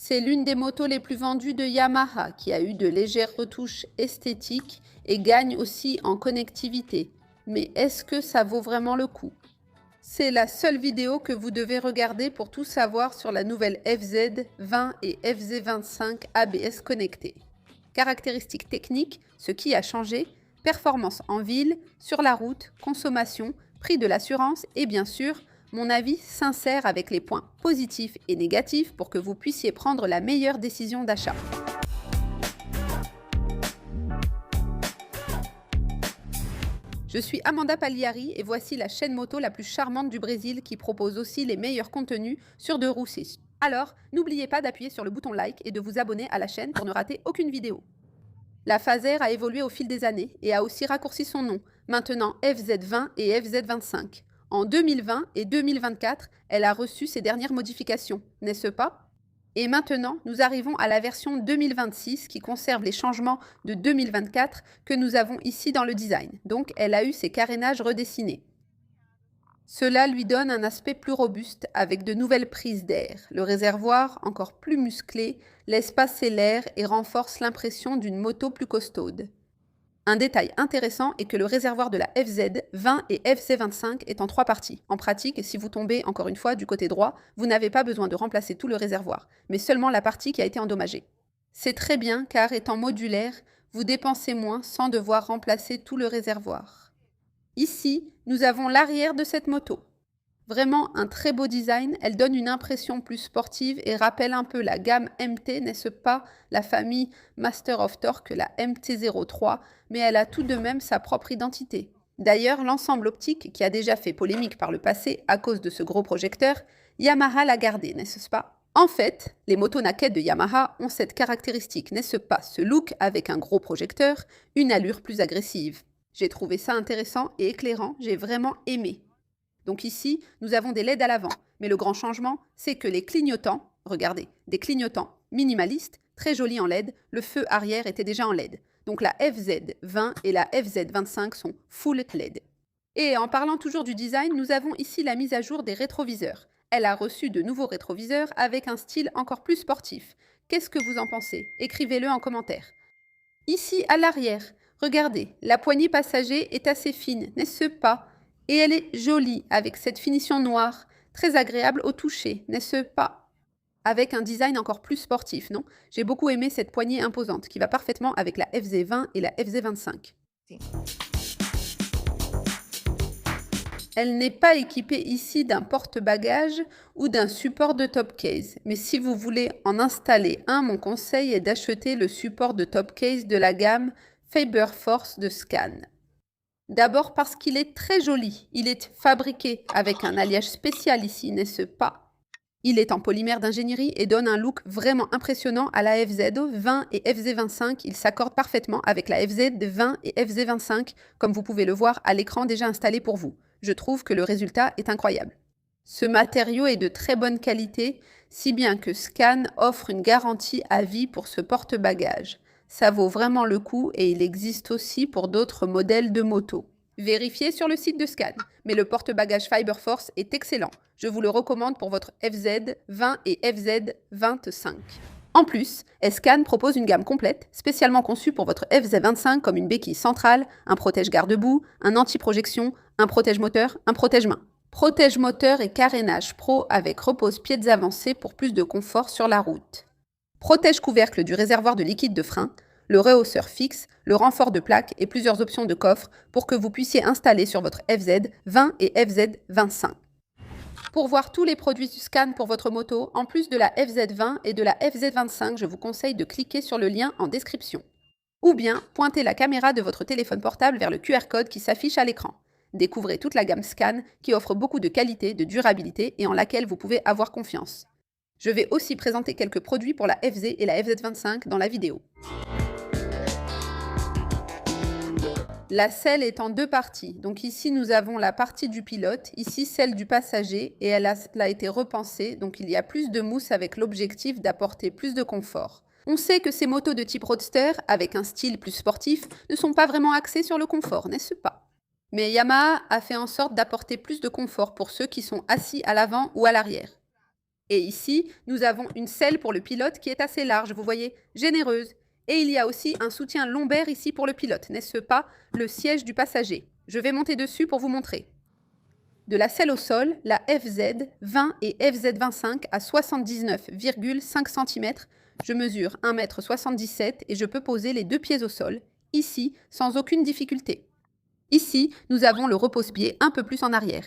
C'est l'une des motos les plus vendues de Yamaha qui a eu de légères retouches esthétiques et gagne aussi en connectivité. Mais est-ce que ça vaut vraiment le coup? C'est la seule vidéo que vous devez regarder pour tout savoir sur la nouvelle FZ20 et FZ25 ABS connectée. Caractéristiques techniques, ce qui a changé, performance en ville, sur la route, consommation, prix de l'assurance et bien sûr, mon avis sincère avec les points positifs et négatifs pour que vous puissiez prendre la meilleure décision d'achat. Je suis Amanda Pagliari et voici la chaîne moto la plus charmante du Brésil qui propose aussi les meilleurs contenus sur deux roues 6. Alors, n'oubliez pas d'appuyer sur le bouton like et de vous abonner à la chaîne pour ne rater aucune vidéo. La Fazer a évolué au fil des années et a aussi raccourci son nom, maintenant FZ20 et FZ25. En 2020 et 2024, elle a reçu ses dernières modifications, n'est-ce pas? Et maintenant, nous arrivons à la version 2026 qui conserve les changements de 2024 que nous avons ici dans le design. Donc, elle a eu ses carénages redessinés. Cela lui donne un aspect plus robuste avec de nouvelles prises d'air. Le réservoir, encore plus musclé, laisse passer l'air et renforce l'impression d'une moto plus costaude. Un détail intéressant est que le réservoir de la FZ20 et FZ25 est en 3 parties. En pratique, si vous tombez encore une fois du côté droit, vous n'avez pas besoin de remplacer tout le réservoir, mais seulement la partie qui a été endommagée. C'est très bien car étant modulaire, vous dépensez moins sans devoir remplacer tout le réservoir. Ici, nous avons l'arrière de cette moto. Vraiment un très beau design, elle donne une impression plus sportive et rappelle un peu la gamme MT, n'est-ce pas, la famille Master of Torque, la MT-03, mais elle a tout de même sa propre identité. D'ailleurs, l'ensemble optique, qui a déjà fait polémique par le passé à cause de ce gros projecteur, Yamaha l'a gardé, n'est-ce pas? En fait, les motos naked de Yamaha ont cette caractéristique, n'est-ce pas, ce look avec un gros projecteur, une allure plus agressive. J'ai trouvé ça intéressant et éclairant, j'ai vraiment aimé. Donc ici, nous avons des LED à l'avant, mais le grand changement, c'est que les clignotants, regardez, des clignotants minimalistes, très jolis en LED, le feu arrière était déjà en LED. Donc la FZ20 et la FZ25 sont full LED. Et en parlant toujours du design, nous avons ici la mise à jour des rétroviseurs. Elle a reçu de nouveaux rétroviseurs avec un style encore plus sportif. Qu'est-ce que vous en pensez? Écrivez-le en commentaire. Ici, à l'arrière, regardez, la poignée passager est assez fine, n'est-ce pas? Et elle est jolie, avec cette finition noire, très agréable au toucher, n'est-ce pas? Avec un design encore plus sportif, non? J'ai beaucoup aimé cette poignée imposante, qui va parfaitement avec la FZ20 et la FZ25. Elle n'est pas équipée ici d'un porte-bagages ou d'un support de top case, mais si vous voulez en installer un, mon conseil est d'acheter le support de top case de la gamme Fiber Force de Scan. D'abord parce qu'il est très joli, il est fabriqué avec un alliage spécial ici, n'est-ce pas? Il est en polymère d'ingénierie et donne un look vraiment impressionnant à la FZ20 et FZ25. Il s'accorde parfaitement avec la FZ20 et FZ25, comme vous pouvez le voir à l'écran déjà installé pour vous. Je trouve que le résultat est incroyable. Ce matériau est de très bonne qualité, si bien que Scan offre une garantie à vie pour ce porte-bagages. Ça vaut vraiment le coup et il existe aussi pour d'autres modèles de moto. Vérifiez sur le site de Scan, mais le porte-bagages Fiber Force est excellent. Je vous le recommande pour votre FZ20 et FZ25. En plus, Scan propose une gamme complète, spécialement conçue pour votre FZ25 comme une béquille centrale, un protège-garde-boue, un anti-projection, un protège-moteur, un protège-main. Protège-moteur et carénage pro avec repose-pieds avancés pour plus de confort sur la route. Protège-couvercle du réservoir de liquide de frein, le rehausseur fixe, le renfort de plaque et plusieurs options de coffre pour que vous puissiez installer sur votre FZ20 et FZ25. Pour voir tous les produits du Scan pour votre moto, en plus de la FZ20 et de la FZ25, je vous conseille de cliquer sur le lien en description. Ou bien, pointez la caméra de votre téléphone portable vers le QR code qui s'affiche à l'écran. Découvrez toute la gamme Scan qui offre beaucoup de qualité, de durabilité et en laquelle vous pouvez avoir confiance. Je vais aussi présenter quelques produits pour la FZ et la FZ25 dans la vidéo. La selle est en 2 parties. Donc ici, nous avons la partie du pilote, ici celle du passager, et elle a été repensée. Donc il y a plus de mousse avec l'objectif d'apporter plus de confort. On sait que ces motos de type roadster, avec un style plus sportif, ne sont pas vraiment axées sur le confort, n'est-ce pas? Mais Yamaha a fait en sorte d'apporter plus de confort pour ceux qui sont assis à l'avant ou à l'arrière. Et ici, nous avons une selle pour le pilote qui est assez large, vous voyez, généreuse. Et il y a aussi un soutien lombaire ici pour le pilote, n'est-ce pas, le siège du passager. Je vais monter dessus pour vous montrer. De la selle au sol, la FZ 20 et FZ 25 à 79,5 cm. Je mesure 1,77 m et je peux poser les deux pieds au sol, ici, sans aucune difficulté. Ici, nous avons le repose-pied un peu plus en arrière.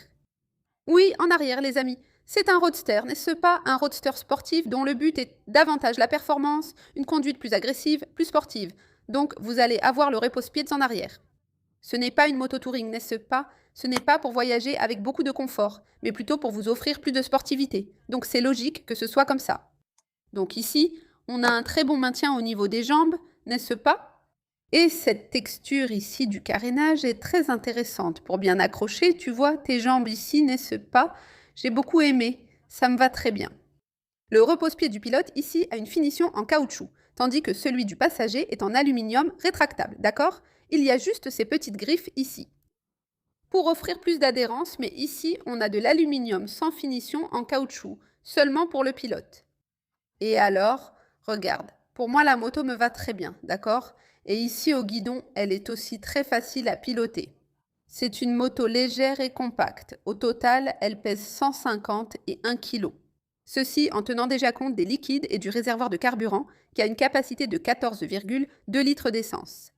Oui, en arrière, les amis. C'est un roadster, n'est-ce pas? Un roadster sportif dont le but est davantage la performance, une conduite plus agressive, plus sportive. Donc, vous allez avoir le repose-pieds en arrière. Ce n'est pas une moto touring, n'est-ce pas? Ce n'est pas pour voyager avec beaucoup de confort, mais plutôt pour vous offrir plus de sportivité. Donc, c'est logique que ce soit comme ça. Donc ici, on a un très bon maintien au niveau des jambes, n'est-ce pas? Et cette texture ici du carénage est très intéressante. Pour bien accrocher, tu vois, tes jambes ici, n'est-ce pas? J'ai beaucoup aimé, ça me va très bien. Le repose-pied du pilote ici a une finition en caoutchouc, tandis que celui du passager est en aluminium rétractable, d'accord? Il y a juste ces petites griffes ici. Pour offrir plus d'adhérence, mais ici, on a de l'aluminium sans finition en caoutchouc, seulement pour le pilote. Et alors, regarde, pour moi la moto me va très bien, d'accord? Et ici au guidon, elle est aussi très facile à piloter. C'est une moto légère et compacte. Au total, elle pèse 150 et 1 kg. Ceci en tenant déjà compte des liquides et du réservoir de carburant qui a une capacité de 14,2 litres d'essence.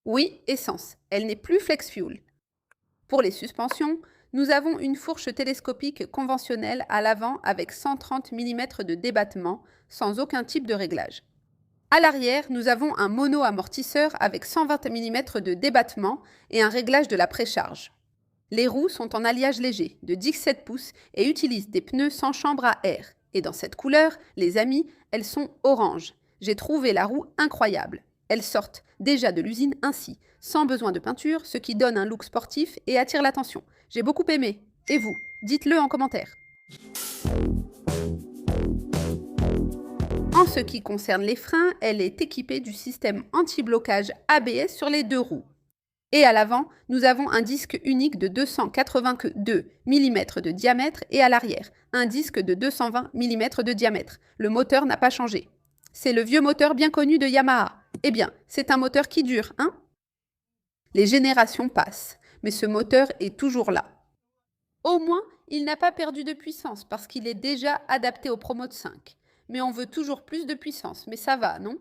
Oui, essence, elle n'est plus flex fuel. Pour les suspensions, nous avons une fourche télescopique conventionnelle à l'avant avec 130 mm de débattement, sans aucun type de réglage. À l'arrière, nous avons un mono-amortisseur avec 120 mm de débattement et un réglage de la précharge. Les roues sont en alliage léger, de 17 pouces, et utilisent des pneus sans chambre à air. Et dans cette couleur, les amis, elles sont orange. J'ai trouvé la roue incroyable. Elles sortent déjà de l'usine ainsi, sans besoin de peinture, ce qui donne un look sportif et attire l'attention. J'ai beaucoup aimé. Et vous? Dites-le en commentaire. En ce qui concerne les freins, elle est équipée du système anti-blocage ABS sur les deux roues. Et à l'avant, nous avons un disque unique de 282 mm de diamètre et à l'arrière, un disque de 220 mm de diamètre. Le moteur n'a pas changé. C'est le vieux moteur bien connu de Yamaha. Eh bien, c'est un moteur qui dure, hein? Les générations passent, mais ce moteur est toujours là. Au moins, il n'a pas perdu de puissance parce qu'il est déjà adapté au Pro Mode 5. Mais on veut toujours plus de puissance, mais ça va, non?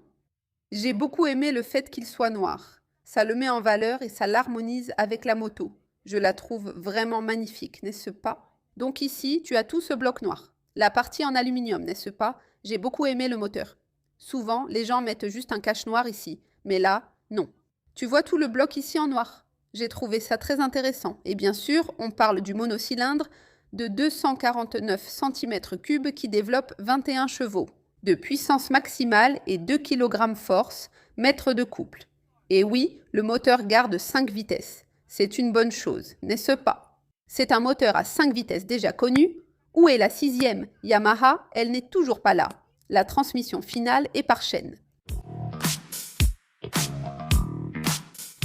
J'ai beaucoup aimé le fait qu'il soit noir. Ça le met en valeur et ça l'harmonise avec la moto. Je la trouve vraiment magnifique, n'est-ce pas? Donc ici, tu as tout ce bloc noir. La partie en aluminium, n'est-ce pas? J'ai beaucoup aimé le moteur. Souvent, les gens mettent juste un cache noir ici, mais là, non. Tu vois tout le bloc ici en noir? J'ai trouvé ça très intéressant. Et bien sûr, on parle du monocylindre de 249 cm3 qui développe 21 chevaux, de puissance maximale et 2 kg force, mètre de couple. Et oui, le moteur garde 5 vitesses. C'est une bonne chose, n'est-ce pas? C'est un moteur à 5 vitesses déjà connu. Où est la 6e Yamaha? Elle n'est toujours pas là. La transmission finale est par chaîne.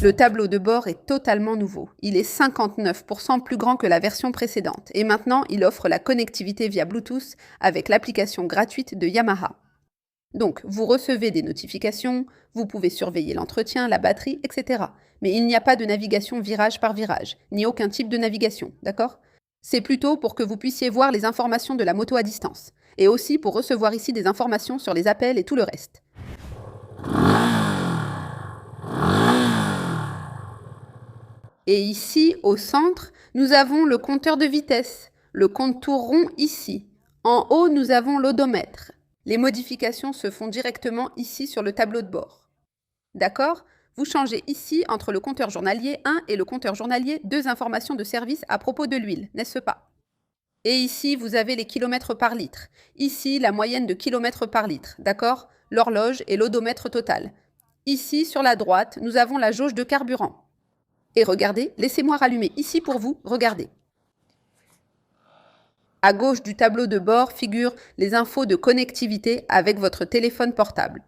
Le tableau de bord est totalement nouveau. Il est 59% plus grand que la version précédente et maintenant il offre la connectivité via Bluetooth avec l'application gratuite de Yamaha. Donc vous recevez des notifications, vous pouvez surveiller l'entretien, la batterie, etc. Mais il n'y a pas de navigation virage par virage, ni aucun type de navigation, d'accord? C'est plutôt pour que vous puissiez voir les informations de la moto à distance et aussi pour recevoir ici des informations sur les appels et tout le reste. Et ici, au centre, nous avons le compteur de vitesse, le contour rond ici. En haut, nous avons l'odomètre. Les modifications se font directement ici sur le tableau de bord. D'accord? Vous changez ici entre le compteur journalier 1 et le compteur journalier 2 informations de service à propos de l'huile, n'est-ce pas? Et ici, vous avez les kilomètres par litre. Ici, la moyenne de kilomètres par litre, d'accord? L'horloge et l'odomètre total. Ici, sur la droite, nous avons la jauge de carburant. Et regardez, laissez-moi rallumer ici pour vous, regardez. À gauche du tableau de bord figurent les infos de connectivité avec votre téléphone portable.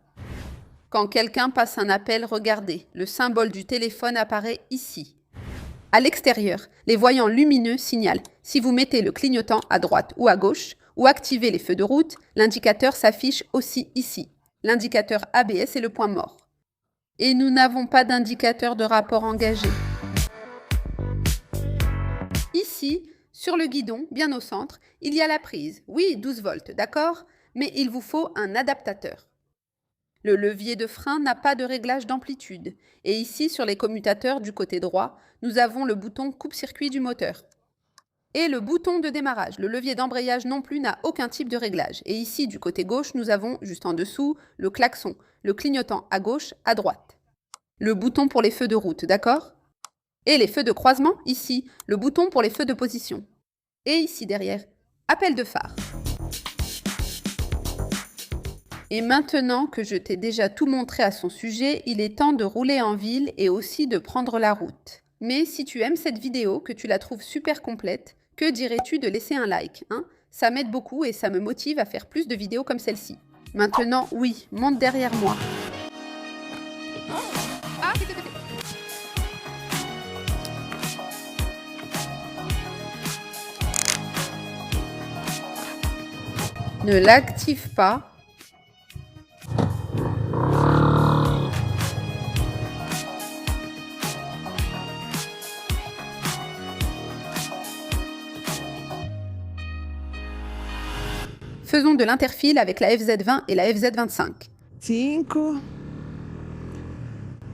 Quand quelqu'un passe un appel, regardez, le symbole du téléphone apparaît ici. À l'extérieur, les voyants lumineux signalent si vous mettez le clignotant à droite ou à gauche, ou activer les feux de route, l'indicateur s'affiche aussi ici. L'indicateur ABS est le point mort. Et nous n'avons pas d'indicateur de rapport engagé. Ici, sur le guidon, bien au centre, il y a la prise. Oui, 12 volts, d'accord? Mais il vous faut un adaptateur. Le levier de frein n'a pas de réglage d'amplitude. Et ici, sur les commutateurs du côté droit, nous avons le bouton coupe-circuit du moteur. Et le bouton de démarrage. Le levier d'embrayage non plus n'a aucun type de réglage. Et ici, du côté gauche, nous avons, juste en dessous, le klaxon, le clignotant à gauche, à droite. Le bouton pour les feux de route, d'accord? Et les feux de croisement, ici, le bouton pour les feux de position. Et ici derrière, appel de phare. Et maintenant que je t'ai déjà tout montré à son sujet, il est temps de rouler en ville et aussi de prendre la route. Mais si tu aimes cette vidéo, que tu la trouves super complète, que dirais-tu de laisser un like, hein? Ça m'aide beaucoup et ça me motive à faire plus de vidéos comme celle-ci. Maintenant, oui, monte derrière moi. Ne l'active pas. Faisons de l'interfile avec la FZ20 et la FZ25. 5.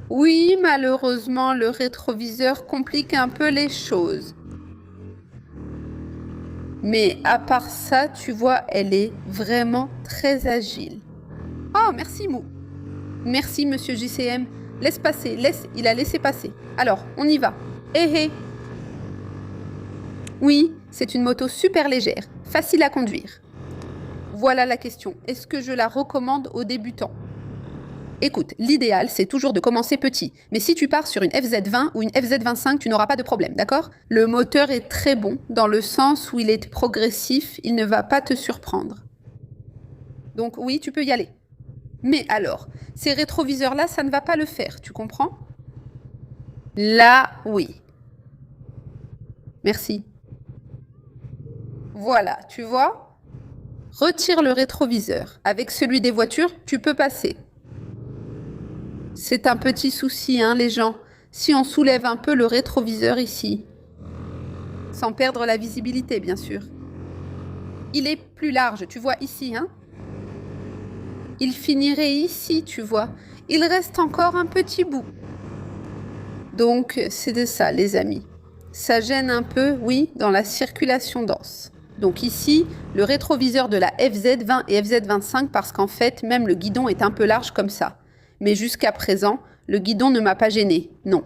Oui, malheureusement, le rétroviseur complique un peu les choses. Mais à part ça, tu vois, elle est vraiment très agile. Oh, merci Mou. Merci, monsieur JCM. Laisse passer, il a laissé passer. Alors, on y va. Hé. Oui, c'est une moto super légère, facile à conduire. Voilà la question. Est-ce que je la recommande aux débutants? Écoute, l'idéal, c'est toujours de commencer petit. Mais si tu pars sur une FZ20 ou une FZ25, tu n'auras pas de problème, d'accord? Le moteur est très bon, dans le sens où il est progressif, il ne va pas te surprendre. Donc oui, tu peux y aller. Mais alors, ces rétroviseurs-là, ça ne va pas le faire, tu comprends? Là, oui. Merci. Voilà, tu vois? Retire le rétroviseur. Avec celui des voitures, tu peux passer. C'est un petit souci, hein, les gens. Si on soulève un peu le rétroviseur ici, sans perdre la visibilité, bien sûr. Il est plus large, tu vois, ici, hein? Il finirait ici, tu vois. Il reste encore un petit bout. Donc, c'est de ça, les amis. Ça gêne un peu, oui, dans la circulation dense. Donc ici, le rétroviseur de la FZ20 et FZ25, parce qu'en fait, même le guidon est un peu large comme ça. Mais jusqu'à présent, le guidon ne m'a pas gêné, non.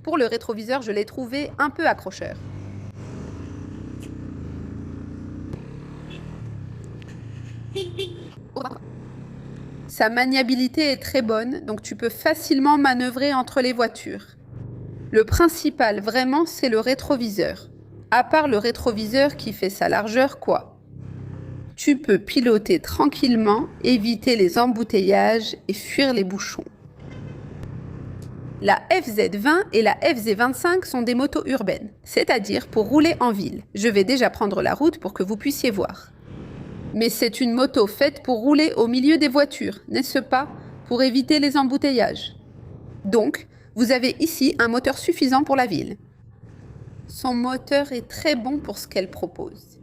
Pour le rétroviseur, je l'ai trouvé un peu accrocheur. Sa maniabilité est très bonne, donc tu peux facilement manœuvrer entre les voitures. Le principal, vraiment, c'est le rétroviseur. À part le rétroviseur qui fait sa largeur, quoi. Tu peux piloter tranquillement, éviter les embouteillages et fuir les bouchons. La FZ20 et la FZ25 sont des motos urbaines, c'est-à-dire pour rouler en ville. Je vais déjà prendre la route pour que vous puissiez voir. Mais c'est une moto faite pour rouler au milieu des voitures, n'est-ce pas? Pour éviter les embouteillages. Donc, vous avez ici un moteur suffisant pour la ville. Son moteur est très bon pour ce qu'elle propose.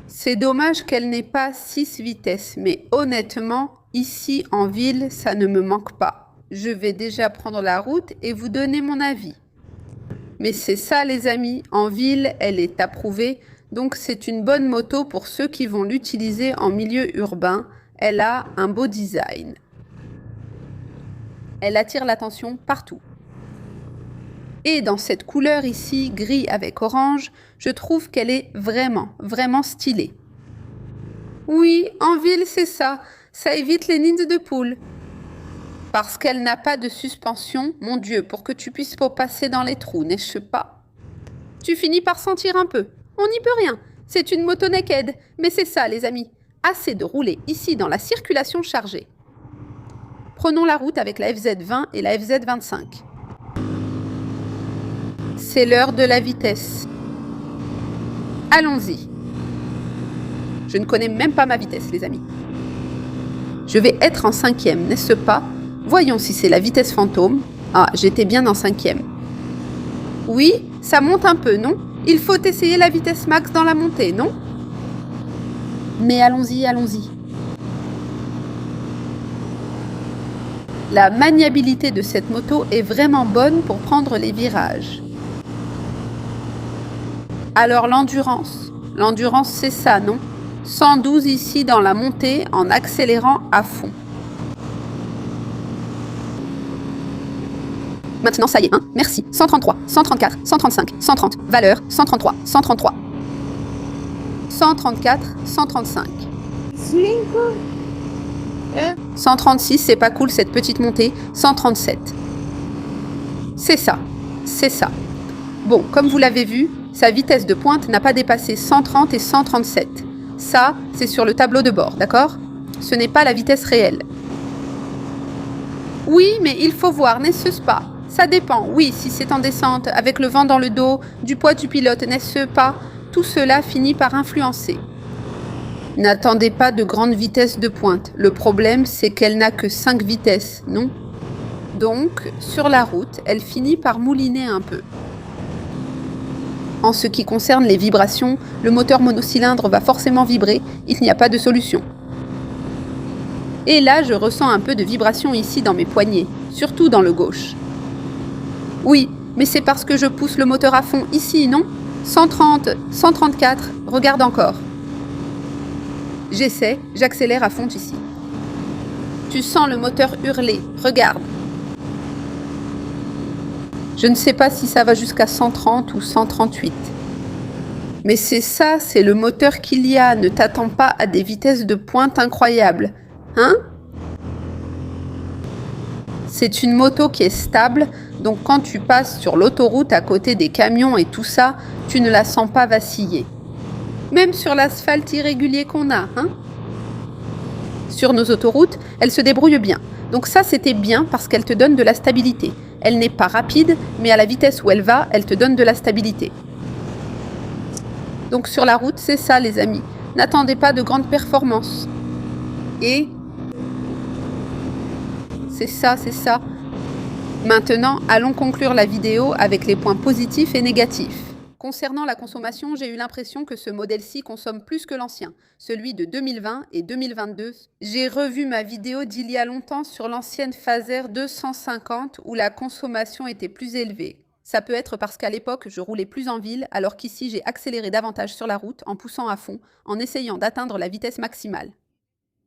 C'est dommage qu'elle n'ait pas 6 vitesses, mais honnêtement, ici en ville, ça ne me manque pas. Je vais déjà prendre la route et vous donner mon avis. Mais c'est ça les amis, en ville, elle est approuvée, donc c'est une bonne moto pour ceux qui vont l'utiliser en milieu urbain. Elle a un beau design. Elle attire l'attention partout. Et dans cette couleur ici, gris avec orange, je trouve qu'elle est vraiment stylée. Oui, en ville, c'est ça. Ça évite les nids de poules. Parce qu'elle n'a pas de suspension, mon Dieu, pour que tu puisses pas passer dans les trous, n'est-ce pas? Tu finis par sentir un peu. On n'y peut rien. C'est une moto naked. Mais c'est ça, les amis. Assez de rouler ici dans la circulation chargée. Prenons la route avec la FZ20 et la FZ25. C'est l'heure de la vitesse. Allons-y. Je ne connais même pas ma vitesse, les amis. Je vais être en 5e, n'est-ce pas? Voyons si c'est la vitesse fantôme. Ah, j'étais bien en 5e. Oui, ça monte un peu, non? Il faut essayer la vitesse max dans la montée, non? Mais allons-y, allons-y. La maniabilité de cette moto est vraiment bonne pour prendre les virages. Alors l'endurance. L'endurance, c'est ça, non? 112 ici dans la montée en accélérant à fond. Maintenant, ça y est, hein? Merci. 133, 134, 135, 130. Valeur, 133, 133. 134, 135. 136, c'est pas cool cette petite montée. 137. C'est ça, c'est ça. Bon, comme vous l'avez vu, sa vitesse de pointe n'a pas dépassé 130 et 137. Ça, c'est sur le tableau de bord, d'accord? Ce n'est pas la vitesse réelle. Oui, mais il faut voir, n'est-ce pas? Ça dépend, oui, si c'est en descente, avec le vent dans le dos, du poids du pilote, n'est-ce pas? Tout cela finit par influencer. N'attendez pas de grande vitesse de pointe. Le problème, c'est qu'elle n'a que 5 vitesses, non? Donc, sur la route, elle finit par mouliner un peu. En ce qui concerne les vibrations, le moteur monocylindre va forcément vibrer, il n'y a pas de solution. Et là, je ressens un peu de vibration ici dans mes poignets, surtout dans le gauche. Oui, mais c'est parce que je pousse le moteur à fond ici, non? 130, 134, regarde encore. J'essaie, j'accélère à fond ici. Tu sens le moteur hurler, regarde. Je ne sais pas si ça va jusqu'à 130 ou 138. Mais c'est ça, c'est le moteur qu'il y a, ne t'attends pas à des vitesses de pointe incroyables. Hein? C'est une moto qui est stable, donc quand tu passes sur l'autoroute à côté des camions et tout ça, tu ne la sens pas vaciller. Même sur l'asphalte irrégulier qu'on a, hein? Sur nos autoroutes, elle se débrouille bien. Donc ça, c'était bien parce qu'elle te donne de la stabilité. Elle n'est pas rapide, mais à la vitesse où elle va, elle te donne de la stabilité. Donc sur la route, c'est ça les amis. N'attendez pas de grandes performances. Et c'est ça, c'est ça. Maintenant, allons conclure la vidéo avec les points positifs et négatifs. Concernant la consommation, j'ai eu l'impression que ce modèle-ci consomme plus que l'ancien, celui de 2020 et 2022. J'ai revu ma vidéo d'il y a longtemps sur l'ancienne Fazer 250 où la consommation était plus élevée. Ça peut être parce qu'à l'époque, je roulais plus en ville, alors qu'ici, j'ai accéléré davantage sur la route en poussant à fond, en essayant d'atteindre la vitesse maximale.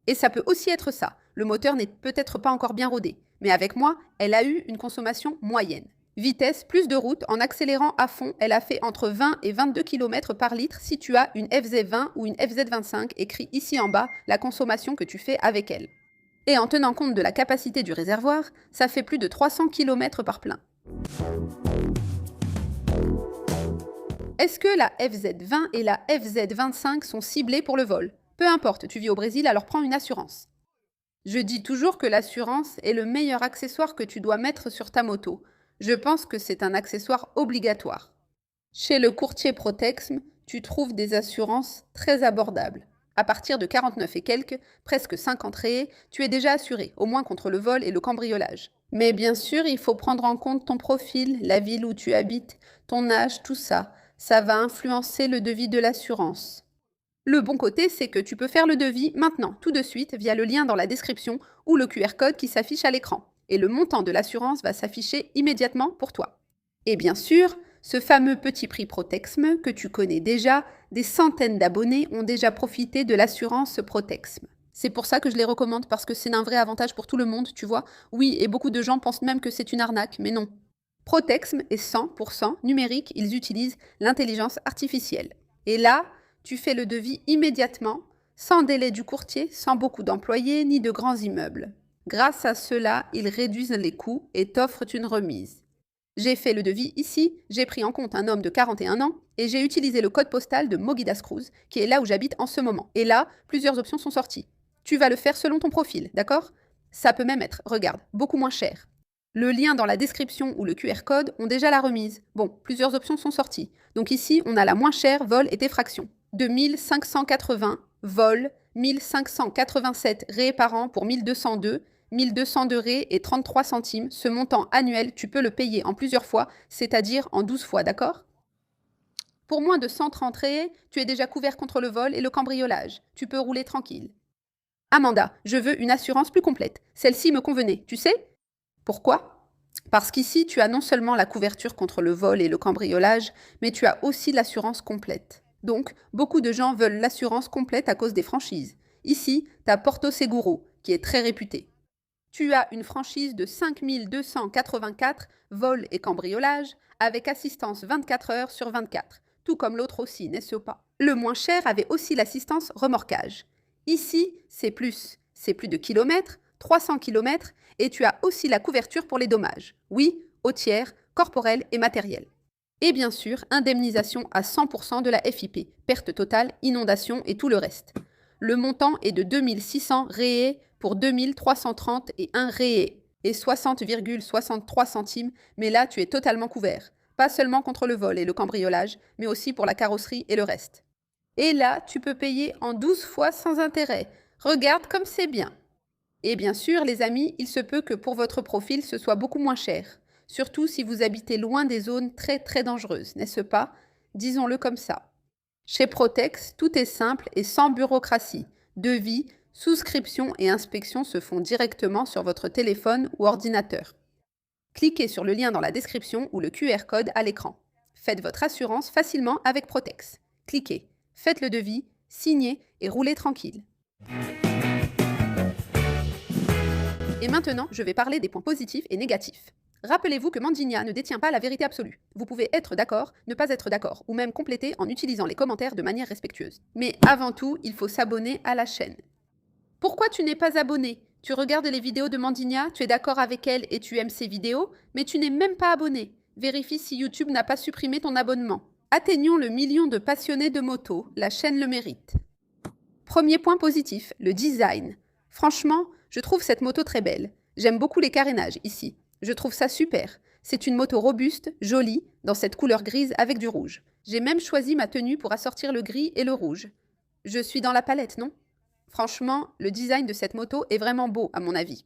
Et ça peut aussi être ça. Le moteur n'est peut-être pas encore bien rodé, mais avec moi, elle a eu une consommation moyenne. Vitesse plus de route, en accélérant à fond, elle a fait entre 20 et 22 km par litre si tu as une FZ20 ou une FZ25 écrit ici en bas la consommation que tu fais avec elle. Et en tenant compte de la capacité du réservoir, ça fait plus de 300 km par plein. Est-ce que la FZ20 et la FZ25 sont ciblées pour le vol? Peu importe, tu vis au Brésil, alors prends une assurance. Je dis toujours que l'assurance est le meilleur accessoire que tu dois mettre sur ta moto. Je pense que c'est un accessoire obligatoire. Chez le courtier Protexm, tu trouves des assurances très abordables. À partir de 49 et quelques, presque 50 rayés, tu es déjà assuré, au moins contre le vol et le cambriolage. Mais bien sûr, il faut prendre en compte ton profil, la ville où tu habites, ton âge, tout ça. Ça va influencer le devis de l'assurance. Le bon côté, c'est que tu peux faire le devis maintenant, tout de suite, via le lien dans la description ou le QR code qui s'affiche à l'écran. Et le montant de l'assurance va s'afficher immédiatement pour toi. Et bien sûr, ce fameux petit prix Protexm que tu connais déjà, des centaines d'abonnés ont déjà profité de l'assurance Protexm. C'est pour ça que je les recommande, parce que c'est un vrai avantage pour tout le monde, tu vois. Oui, et beaucoup de gens pensent même que c'est une arnaque, mais non. Protexm est 100% numérique, ils utilisent l'intelligence artificielle. Et là, tu fais le devis immédiatement, sans délai du courtier, sans beaucoup d'employés ni de grands immeubles. Grâce à cela, ils réduisent les coûts et t'offrent une remise. J'ai fait le devis ici, j'ai pris en compte un homme de 41 ans et j'ai utilisé le code postal de Mogi das Cruz, qui est là où j'habite en ce moment. Et là, plusieurs options sont sorties. Tu vas le faire selon ton profil, d'accord? Ça peut même être, regarde, beaucoup moins cher. Le lien dans la description ou le QR code ont déjà la remise. Bon, plusieurs options sont sorties. Donc ici, on a la moins chère, vol et défraction. 2580, vol, 1587 raies par an pour 1202 raies et 33 centimes. Ce montant annuel, tu peux le payer en plusieurs fois, c'est-à-dire en 12 fois, d'accord? Pour moins de 130 raies, tu es déjà couvert contre le vol et le cambriolage. Tu peux rouler tranquille. Amanda, je veux une assurance plus complète. Celle-ci me convenait, tu sais? Pourquoi? Parce qu'ici, tu as non seulement la couverture contre le vol et le cambriolage, mais tu as aussi l'assurance complète. Donc, beaucoup de gens veulent l'assurance complète à cause des franchises. Ici, tu as Porto Seguro, qui est très réputé. Tu as une franchise de 5284 vols et cambriolages, avec assistance 24 heures sur 24, tout comme l'autre aussi, n'est-ce pas? Le moins cher avait aussi l'assistance remorquage. Ici, c'est plus de kilomètres, 300 kilomètres, et tu as aussi la couverture pour les dommages. Oui, eautières, corporels et matériels. Et bien sûr, indemnisation à 100% de la FIP, perte totale, inondation et tout le reste. Le montant est de 2600 réés pour 2330 et 1 réé et 60,63 centimes, mais là tu es totalement couvert. Pas seulement contre le vol et le cambriolage, mais aussi pour la carrosserie et le reste. Et là, tu peux payer en 12 fois sans intérêt. Regarde comme c'est bien. Et bien sûr, les amis, il se peut que pour votre profil, ce soit beaucoup moins cher. Surtout si vous habitez loin des zones très très dangereuses, n'est-ce pas? Disons-le comme ça. Chez Protex, tout est simple et sans bureaucratie. Devis, souscription et inspection se font directement sur votre téléphone ou ordinateur. Cliquez sur le lien dans la description ou le QR code à l'écran. Faites votre assurance facilement avec Protex. Cliquez, faites le devis, signez et roulez tranquille. Et maintenant, je vais parler des points positifs et négatifs. Rappelez-vous que Mandinia ne détient pas la vérité absolue. Vous pouvez être d'accord, ne pas être d'accord, ou même compléter en utilisant les commentaires de manière respectueuse. Mais avant tout, il faut s'abonner à la chaîne. Pourquoi tu n'es pas abonné? Tu regardes les vidéos de Mandinia, tu es d'accord avec elle et tu aimes ses vidéos, mais tu n'es même pas abonné. Vérifie si YouTube n'a pas supprimé ton abonnement. Atteignons le million de passionnés de moto, la chaîne le mérite. Premier point positif, le design. Franchement, je trouve cette moto très belle. J'aime beaucoup les carénages ici. Je trouve ça super. C'est une moto robuste, jolie, dans cette couleur grise avec du rouge. J'ai même choisi ma tenue pour assortir le gris et le rouge. Je suis dans la palette, non? Franchement, le design de cette moto est vraiment beau, à mon avis.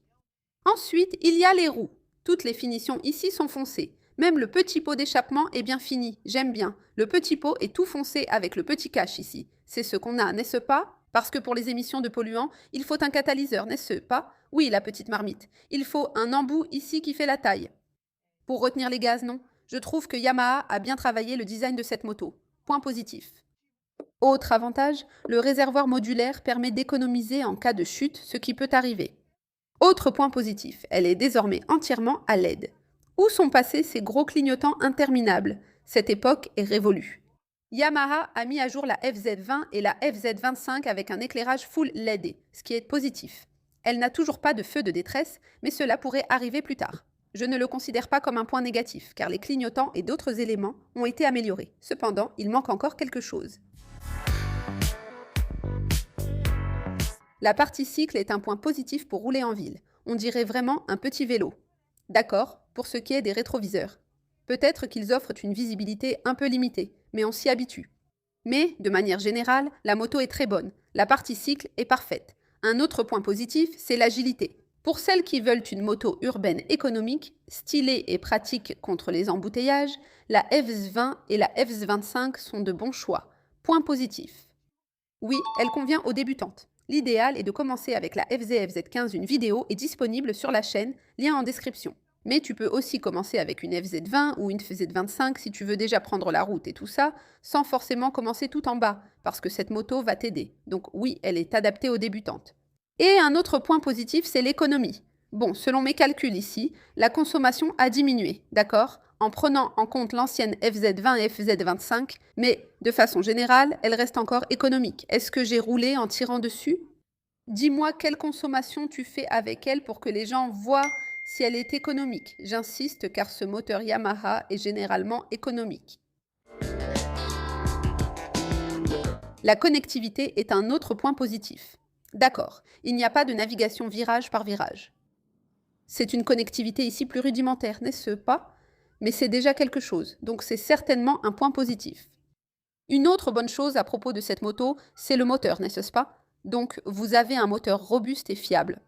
Ensuite, il y a les roues. Toutes les finitions ici sont foncées. Même le petit pot d'échappement est bien fini, j'aime bien. Le petit pot est tout foncé avec le petit cache ici. C'est ce qu'on a, n'est-ce pas? Parce que pour les émissions de polluants, il faut un catalyseur, n'est-ce pas? Oui, la petite marmite. Il faut un embout ici qui fait la taille. Pour retenir les gaz, non? Je trouve que Yamaha a bien travaillé le design de cette moto. Point positif. Autre avantage, le réservoir modulaire permet d'économiser en cas de chute, ce qui peut arriver. Autre point positif, elle est désormais entièrement à LED. Où sont passés ces gros clignotants interminables? Cette époque est révolue. Yamaha a mis à jour la FZ20 et la FZ25 avec un éclairage full LED, ce qui est positif. Elle n'a toujours pas de feu de détresse, mais cela pourrait arriver plus tard. Je ne le considère pas comme un point négatif, car les clignotants et d'autres éléments ont été améliorés. Cependant, il manque encore quelque chose. La partie cycle est un point positif pour rouler en ville. On dirait vraiment un petit vélo. D'accord, pour ce qui est des rétroviseurs. Peut-être qu'ils offrent une visibilité un peu limitée, mais on s'y habitue. Mais, de manière générale, la moto est très bonne. La partie cycle est parfaite. Un autre point positif, c'est l'agilité. Pour celles qui veulent une moto urbaine économique, stylée et pratique contre les embouteillages, la FZ20 et la FZ25 sont de bons choix. Point positif. Oui, elle convient aux débutantes. L'idéal est de commencer avec la FZ et FZ15. Une vidéo est disponible sur la chaîne, lien en description. Mais tu peux aussi commencer avec une FZ20 ou une FZ25 si tu veux déjà prendre la route et tout ça, sans forcément commencer tout en bas, parce que cette moto va t'aider. Donc oui, elle est adaptée aux débutantes. Et un autre point positif, c'est l'économie. Bon, selon mes calculs ici, la consommation a diminué, d'accord? En prenant en compte l'ancienne FZ20 et FZ25, mais de façon générale, elle reste encore économique. Est-ce que j'ai roulé en tirant dessus? Dis-moi quelle consommation tu fais avec elle pour que les gens voient si elle est économique. J'insiste car ce moteur Yamaha est généralement économique. La connectivité est un autre point positif. D'accord, il n'y a pas de navigation virage par virage. C'est une connectivité ici plus rudimentaire, n'est-ce pas? Mais c'est déjà quelque chose, donc c'est certainement un point positif. Une autre bonne chose à propos de cette moto, c'est le moteur, n'est-ce pas? Donc, vous avez un moteur robuste et fiable.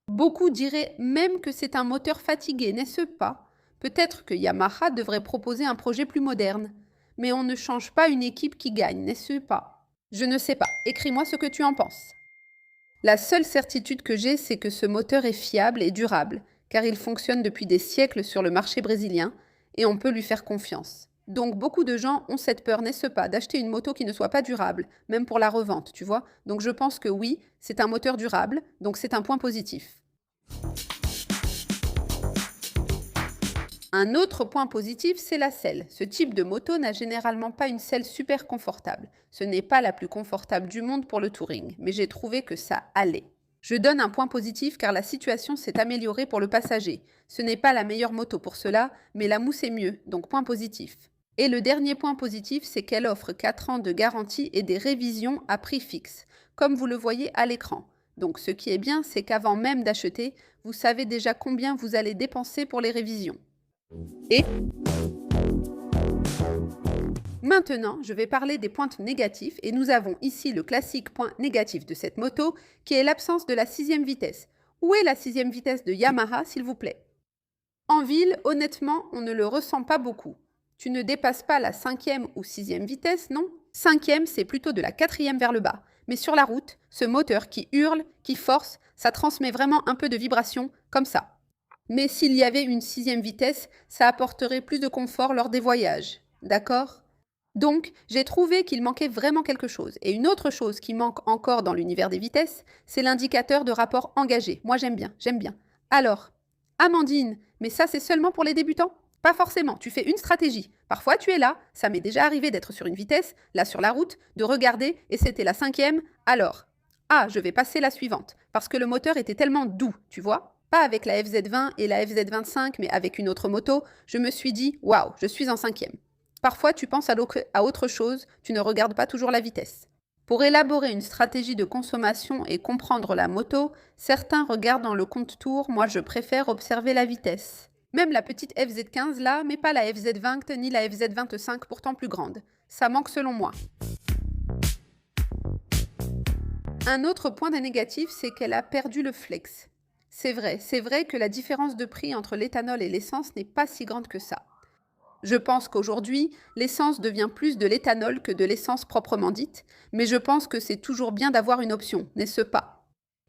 Beaucoup diraient même que c'est un moteur fatigué, n'est-ce pas? Peut-être que Yamaha devrait proposer un projet plus moderne. Mais on ne change pas une équipe qui gagne, n'est-ce pas? Je ne sais pas. Écris-moi ce que tu en penses. La seule certitude que j'ai, c'est que ce moteur est fiable et durable, car il fonctionne depuis des siècles sur le marché brésilien et on peut lui faire confiance. Donc beaucoup de gens ont cette peur, n'est-ce pas, d'acheter une moto qui ne soit pas durable, même pour la revente, tu vois. Donc je pense que oui, c'est un moteur durable, donc c'est un point positif. Un autre point positif, c'est la selle. Ce type de moto n'a généralement pas une selle super confortable. Ce n'est pas la plus confortable du monde pour le touring, mais j'ai trouvé que ça allait. Je donne un point positif car la situation s'est améliorée pour le passager. Ce n'est pas la meilleure moto pour cela, mais la mousse est mieux, donc point positif. Et le dernier point positif, c'est qu'elle offre 4 ans de garantie et des révisions à prix fixe, comme vous le voyez à l'écran. Donc ce qui est bien, c'est qu'avant même d'acheter, vous savez déjà combien vous allez dépenser pour les révisions. Et maintenant, je vais parler des points négatifs et nous avons ici le classique point négatif de cette moto qui est l'absence de la 6e vitesse. Où est la 6e vitesse de Yamaha, s'il vous plaît? En ville, honnêtement, on ne le ressent pas beaucoup. Tu ne dépasses pas la 5e ou 6e vitesse, non? 5e, c'est plutôt de la 4e vers le bas. Mais sur la route, ce moteur qui hurle, qui force, ça transmet vraiment un peu de vibration, comme ça. Mais s'il y avait une 6e vitesse, ça apporterait plus de confort lors des voyages. D'accord? Donc, j'ai trouvé qu'il manquait vraiment quelque chose. Et une autre chose qui manque encore dans l'univers des vitesses, c'est l'indicateur de rapport engagé. Moi, j'aime bien, j'aime bien. Alors, Amandine, mais ça, c'est seulement pour les débutants? Pas forcément, tu fais une stratégie. Parfois, tu es là, ça m'est déjà arrivé d'être sur une vitesse, là sur la route, de regarder, et c'était la 5e, alors. Ah, je vais passer la suivante, parce que le moteur était tellement doux, tu vois? Pas avec la FZ20 et la FZ25, mais avec une autre moto, je me suis dit, waouh, je suis en 5e. Parfois, tu penses à autre chose, tu ne regardes pas toujours la vitesse. Pour élaborer une stratégie de consommation et comprendre la moto, certains regardent dans le compte-tours, moi je préfère observer la vitesse. Même la petite FZ15 là, mais pas la FZ20 ni la FZ25 pourtant plus grande. Ça manque selon moi. Un autre point négatif, c'est qu'elle a perdu le flex. C'est vrai que la différence de prix entre l'éthanol et l'essence n'est pas si grande que ça. Je pense qu'aujourd'hui, l'essence devient plus de l'éthanol que de l'essence proprement dite, mais je pense que c'est toujours bien d'avoir une option, n'est-ce pas?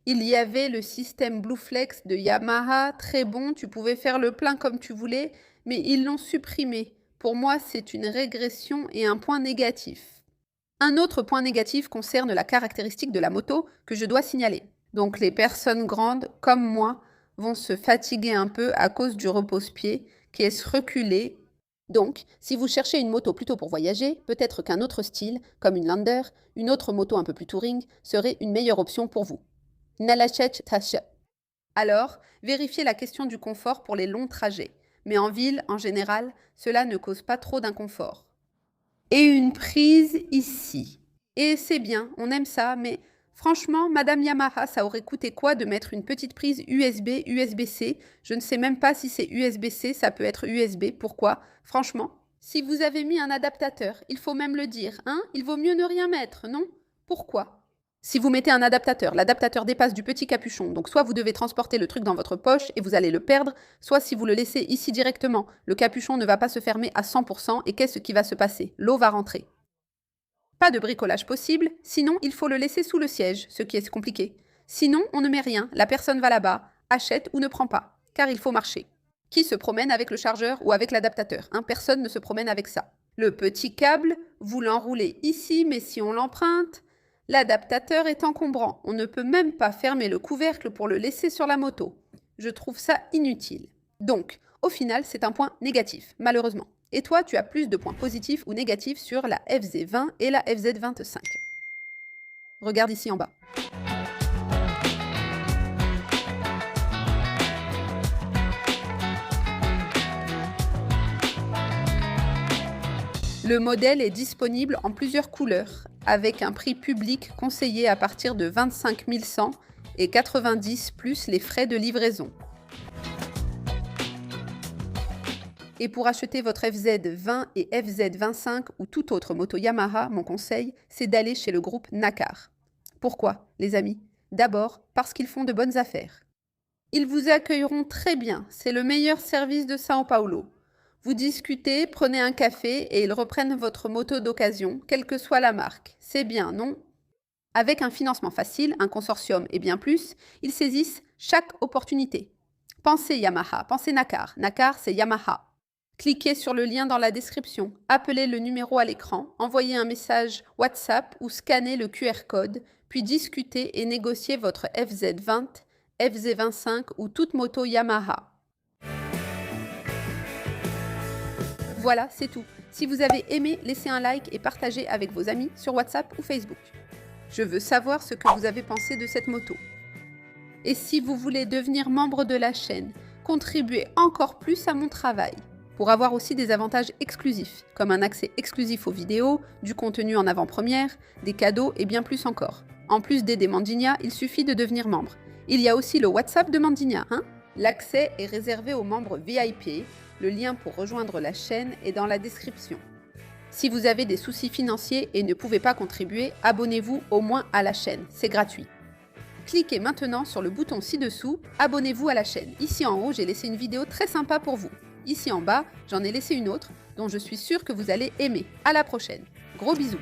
Il y avait le système BlueFlex de Yamaha, très bon, tu pouvais faire le plein comme tu voulais, mais ils l'ont supprimé. Pour moi, c'est une régression et un point négatif. Un autre point négatif concerne la caractéristique de la moto que je dois signaler. Donc les personnes grandes, comme moi, vont se fatiguer un peu à cause du repose-pied qui est reculé. Donc, si vous cherchez une moto plutôt pour voyager, peut-être qu'un autre style, comme une Lander, une autre moto un peu plus touring, serait une meilleure option pour vous. Alors, vérifiez la question du confort pour les longs trajets. Mais en ville, en général, cela ne cause pas trop d'inconfort. Et une prise ici. Et c'est bien, on aime ça, mais franchement, Madame Yamaha, ça aurait coûté quoi de mettre une petite prise USB, USB-C? Je ne sais même pas si c'est USB-C, ça peut être USB. Pourquoi? Franchement, si vous avez mis un adaptateur, il faut même le dire, hein? Il vaut mieux ne rien mettre, non? Pourquoi? Si vous mettez un adaptateur, l'adaptateur dépasse du petit capuchon, donc soit vous devez transporter le truc dans votre poche et vous allez le perdre, soit si vous le laissez ici directement, le capuchon ne va pas se fermer à 100% et qu'est-ce qui va se passer? L'eau va rentrer. Pas de bricolage possible, sinon il faut le laisser sous le siège, ce qui est compliqué. Sinon, on ne met rien, la personne va là-bas, achète ou ne prend pas, car il faut marcher. Qui se promène avec le chargeur ou avec l'adaptateur, hein? Personne ne se promène avec ça. Le petit câble, vous l'enroulez ici, mais si on l'emprunte, l'adaptateur est encombrant. On ne peut même pas fermer le couvercle pour le laisser sur la moto. Je trouve ça inutile. Donc, au final, c'est un point négatif, malheureusement. Et toi, tu as plus de points positifs ou négatifs sur la FZ20 et la FZ25. Regarde ici en bas. Le modèle est disponible en plusieurs couleurs, avec un prix public conseillé à partir de 25 100 et 90 plus les frais de livraison. Et pour acheter votre FZ20 et FZ25 ou toute autre moto Yamaha, mon conseil, c'est d'aller chez le groupe Nakar. Pourquoi, les amis? D'abord, parce qu'ils font de bonnes affaires. Ils vous accueilleront très bien, c'est le meilleur service de São Paulo. Vous discutez, prenez un café et ils reprennent votre moto d'occasion, quelle que soit la marque. C'est bien, non? Avec un financement facile, un consortium et bien plus, ils saisissent chaque opportunité. Pensez Yamaha, pensez Nakar. Nakar, c'est Yamaha. Cliquez sur le lien dans la description, appelez le numéro à l'écran, envoyez un message WhatsApp ou scannez le QR code, puis discutez et négociez votre FZ20, FZ25 ou toute moto Yamaha. Voilà, c'est tout. Si vous avez aimé, laissez un like et partagez avec vos amis sur WhatsApp ou Facebook. Je veux savoir ce que vous avez pensé de cette moto. Et si vous voulez devenir membre de la chaîne, contribuez encore plus à mon travail. Pour avoir aussi des avantages exclusifs, comme un accès exclusif aux vidéos, du contenu en avant-première, des cadeaux et bien plus encore. En plus d'aider Mandinia, il suffit de devenir membre. Il y a aussi le WhatsApp de Mandinia, hein? L'accès est réservé aux membres VIP, le lien pour rejoindre la chaîne est dans la description. Si vous avez des soucis financiers et ne pouvez pas contribuer, abonnez-vous au moins à la chaîne, c'est gratuit. Cliquez maintenant sur le bouton ci-dessous, abonnez-vous à la chaîne. Ici en haut, j'ai laissé une vidéo très sympa pour vous. Ici en bas, j'en ai laissé une autre dont je suis sûre que vous allez aimer. À la prochaine. Gros bisous.